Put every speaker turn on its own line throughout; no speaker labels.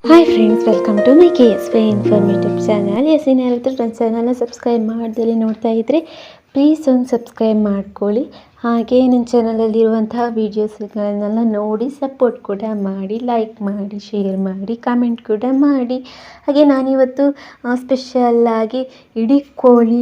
Hi friends, welcome to my KSY informative channel. ಯಾರಾದರೂ ನನ್ನ ಚಾನಲ್ನ ಸಬ್ಸ್ಕ್ರೈಬ್ ಮಾಡ್ದಲ್ಲಿ ನೋಡ್ತಾ ಇದ್ದರೆ ಪ್ಲೀಸ್ ಒಂದು ಸಬ್ಸ್ಕ್ರೈಬ್ ಮಾಡ್ಕೊಳ್ಳಿ. ಹಾಗೆ ನನ್ನ ಚಾನಲಲ್ಲಿರುವಂತಹ ವೀಡಿಯೋಸ್ಗಳನ್ನೆಲ್ಲ ನೋಡಿ ಸಪೋರ್ಟ್ ಕೂಡ ಮಾಡಿ, ಲೈಕ್ ಮಾಡಿ, ಶೇರ್ ಮಾಡಿ, ಕಾಮೆಂಟ್ ಕೂಡ ಮಾಡಿ. ಹಾಗೆ ನಾನಿವತ್ತು ಸ್ಪೆಷಲ್ಲಾಗಿ ಇಡೀ ಕೋಳಿ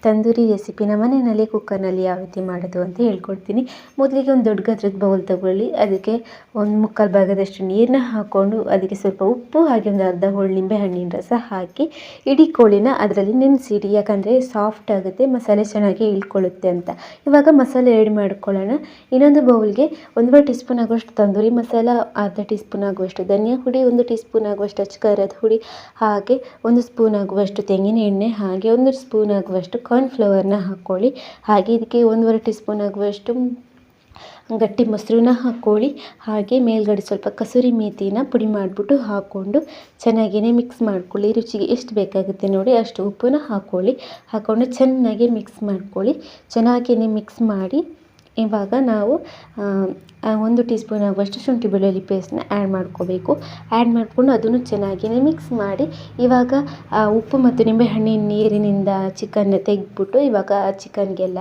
ತಂದೂರಿ ರೆಸಿಪಿನ ಮನೆಯಲ್ಲಿ ಕುಕ್ಕರ್ನಲ್ಲಿ ಯಾವ ರೀತಿ ಮಾಡೋದು ಅಂತ ಹೇಳ್ಕೊಡ್ತೀನಿ. ಮೊದಲಿಗೆ ಒಂದು ದೊಡ್ಡ ಗಾತ್ರದ ಬೌಲ್ ತಗೊಳ್ಳಿ. ಅದಕ್ಕೆ ಒಂದು ಮುಕ್ಕಾಲು ಭಾಗದಷ್ಟು ನೀರನ್ನ ಹಾಕ್ಕೊಂಡು ಅದಕ್ಕೆ ಸ್ವಲ್ಪ ಉಪ್ಪು ಹಾಗೆ ಒಂದು ಅರ್ಧ ಹೋಳು ನಿಂಬೆ ಹಣ್ಣಿನ ರಸ ಹಾಕಿ ಇಡೀ ಕೋಳಿನ ಅದರಲ್ಲಿ ನೆನೆಸಿಡಿ. ಯಾಕಂದರೆ ಸಾಫ್ಟ್ ಆಗುತ್ತೆ, ಮಸಾಲೆ ಚೆನ್ನಾಗಿ ಇಳ್ಕೊಳ್ಳುತ್ತೆ ಅಂತ. ಇವಾಗ ಮಸಾಲೆ ರೆಡಿ ಮಾಡ್ಕೊಳ್ಳೋಣ. ಇನ್ನೊಂದು ಬೌಲ್ಗೆ 1 ಟೀ ಸ್ಪೂನ್ ಆಗುವಷ್ಟು ತಂದೂರಿ ಮಸಾಲ, ಅರ್ಧ ಟೀ ಸ್ಪೂನ್ ಆಗುವಷ್ಟು ಧನಿಯಾ ಹುಡಿ, 1 ಟೀ ಸ್ಪೂನ್ ಆಗುವಷ್ಟು ಅಚ್ಚಕಾರದ ಹುಡಿ, ಹಾಗೆ 1 ಸ್ಪೂನ್ ಆಗುವಷ್ಟು ತೆಂಗಿನ ಎಣ್ಣೆ, ಹಾಗೆ 1 ಸ್ಪೂನ್ ಆಗುವಷ್ಟು ಕಾರ್ನ್ಫ್ಲವರ್ನ ಹಾಕ್ಕೊಳ್ಳಿ. ಹಾಗೆ ಇದಕ್ಕೆ 1.5 ಟೀ ಸ್ಪೂನ್ ಆಗುವಷ್ಟು ಗಟ್ಟಿ ಮೊಸರನ್ನ ಹಾಕ್ಕೊಳ್ಳಿ. ಹಾಗೆ ಮೇಲ್ಗಡೆ ಸ್ವಲ್ಪ ಕಸೂರಿ ಮೇಥಿನ ಪುಡಿ ಮಾಡಿಬಿಟ್ಟು ಹಾಕ್ಕೊಂಡು ಚೆನ್ನಾಗಿಯೇ ಮಿಕ್ಸ್ ಮಾಡ್ಕೊಳ್ಳಿ. ರುಚಿಗೆ ಎಷ್ಟು ಬೇಕಾಗುತ್ತೆ ನೋಡಿ ಅಷ್ಟು ಉಪ್ಪನ್ನ ಹಾಕ್ಕೊಂಡು ಚೆನ್ನಾಗಿ ಮಿಕ್ಸ್ ಮಾಡ್ಕೊಳ್ಳಿ. ಚೆನ್ನಾಗಿಯೇ ಮಿಕ್ಸ್ ಮಾಡಿ ಇವಾಗ ನಾವು 1 ಟೀ ಸ್ಪೂನ್ ಆಗುವಷ್ಟು ಶುಂಠಿ ಬೆಳ್ಳುಳ್ಳಿ ಪೇಸ್ಟ್ನ ಆ್ಯಡ್ ಮಾಡ್ಕೋಬೇಕು. ಆ್ಯಡ್ ಮಾಡಿಕೊಂಡು ಅದನ್ನು ಚೆನ್ನಾಗಿಯೇ ಮಿಕ್ಸ್ ಮಾಡಿ ಇವಾಗ ಉಪ್ಪು ಮತ್ತು ನಿಂಬೆಹಣ್ಣಿನ ನೀರಿನಿಂದ ಚಿಕನ್ನ ತೆಗೆದ್ಬಿಟ್ಟು ಇವಾಗ ಚಿಕನ್ಗೆಲ್ಲ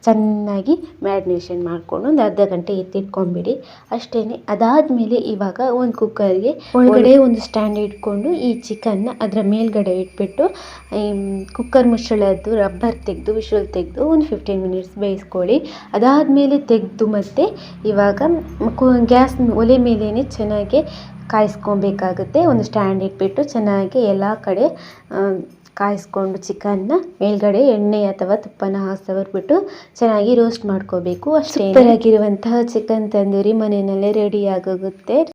ಚೆನ್ನಾಗಿ ಮ್ಯಾರಿನೇಷನ್ ಮಾಡಿಕೊಂಡು ಒಂದು ಅರ್ಧ ಗಂಟೆ ಎತ್ತಿಟ್ಕೊಂಡ್ಬಿಡಿ. ಅಷ್ಟೇ. ಅದಾದಮೇಲೆ ಇವಾಗ ಒಂದು ಕುಕ್ಕರ್ಗೆ ಒಳಗಡೆ ಒಂದು ಸ್ಟ್ಯಾಂಡ್ ಇಟ್ಕೊಂಡು ಈ ಚಿಕನ್ನ ಅದರ ಮೇಲ್ಗಡೆ ಇಟ್ಬಿಟ್ಟು ಕುಕ್ಕರ್ ಮುಚ್ಚಳದ್ದು ರಬ್ಬರ್ ತೆಗೆದು ವಿಷಲ್ ತೆಗೆದು ಒಂದು 15 ಮಿನಿಟ್ಸ್ ಬೇಯಿಸ್ಕೊಳ್ಳಿ. ಅದಾದಮೇಲೆ ತೆಗೆದು ಮತ್ತೆ ಇವಾಗ ಗ್ಯಾಸ್ ಒಲೆ ಮೇಲೇ ಚೆನ್ನಾಗಿ ಕಾಯಿಸ್ಕೊಬೇಕಾಗುತ್ತೆ. ಒಂದು ಸ್ಟ್ಯಾಂಡ್ ಇಟ್ಬಿಟ್ಟು ಚೆನ್ನಾಗಿ ಎಲ್ಲ ಕಡೆ ಕಾಯಿಸ್ಕೊಂಡು ಚಿಕನ್ನ ಮೇಲ್ಗಡೆ ಎಣ್ಣೆ ಅಥವಾ ತುಪ್ಪನ ಸವರ್ಬಿಟ್ಟು ಚೆನ್ನಾಗಿ ರೋಸ್ಟ್ ಮಾಡ್ಕೋಬೇಕು. ಅಷ್ಟೇ. ಸೂಪರಾಗಿರುವಂತಹ ಚಿಕನ್ ತಂದೂರಿ ಮನೆಯಲ್ಲೇ ರೆಡಿ ಆಗೋಗುತ್ತೆ.